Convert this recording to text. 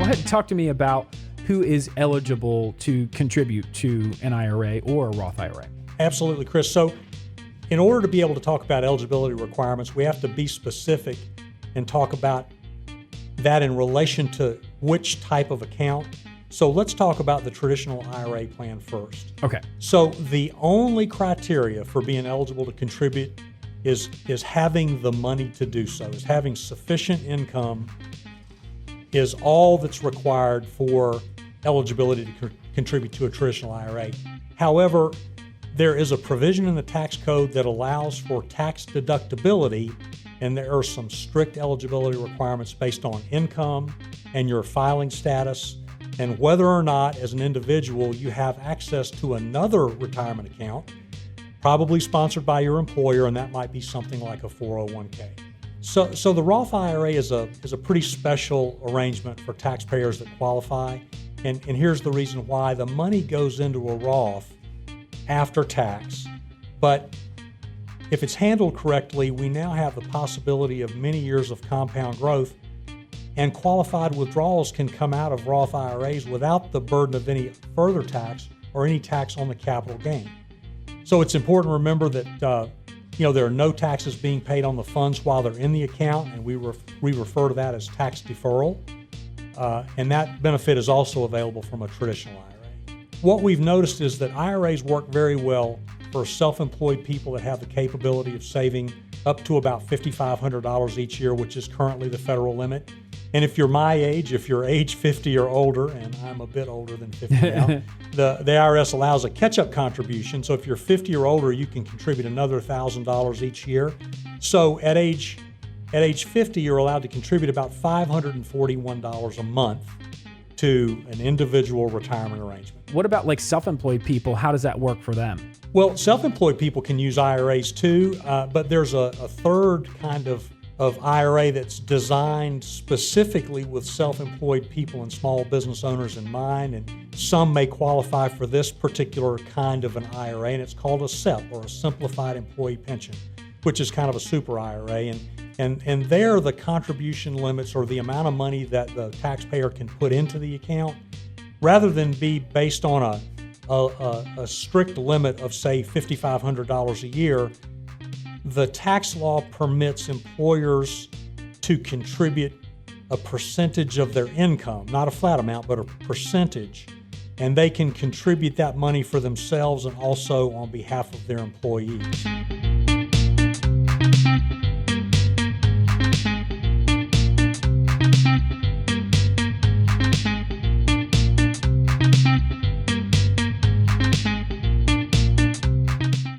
ahead and talk to me about who is eligible to contribute to an IRA or a Roth IRA. Absolutely, Chris. So in order to be able to talk about eligibility requirements, we have to be specific and talk about that in relation to which type of account. So let's talk about the traditional IRA plan first. Okay. So the only criteria for being eligible to contribute is having the money to do so, is having sufficient income is all that's required for eligibility to contribute to a traditional IRA. However, there is a provision in the tax code that allows for tax deductibility, and there are some strict eligibility requirements based on income and your filing status, and whether or not, as an individual, you have access to another retirement account, probably sponsored by your employer, and that might be something like a 401k. So the Roth IRA is a pretty special arrangement for taxpayers that qualify, and here's the reason why. The money goes into a Roth after tax, but if it's handled correctly, we now have the possibility of many years of compound growth, and qualified withdrawals can come out of Roth IRAs without the burden of any further tax or any tax on the capital gain. So it's important to remember that there are no taxes being paid on the funds while they're in the account, and we refer to that as tax deferral. And that benefit is also available from a traditional IRA. What we've noticed is that IRAs work very well for self-employed people that have the capability of saving up to about $5,500 each year, which is currently the federal limit. And if you're my age, if you're age 50 or older, and I'm a bit older than 50 now, the IRS allows a catch-up contribution. So if you're 50 or older, you can contribute another $1,000 each year. So at age 50, you're allowed to contribute about $541 a month to an individual retirement arrangement. What about like self-employed people? How does that work for them? Well, self-employed people can use IRAs too, but there's a third kind of IRA that's designed specifically with self-employed people and small business owners in mind, and some may qualify for this particular kind of an IRA, and it's called a SEP, or a Simplified Employee Pension, which is kind of a super IRA, and there the contribution limits, or the amount of money that the taxpayer can put into the account, rather than be based on a strict limit of, say, $5,500 a year, the tax law permits employers to contribute a percentage of their income, not a flat amount, but a percentage, and they can contribute that money for themselves and also on behalf of their employees.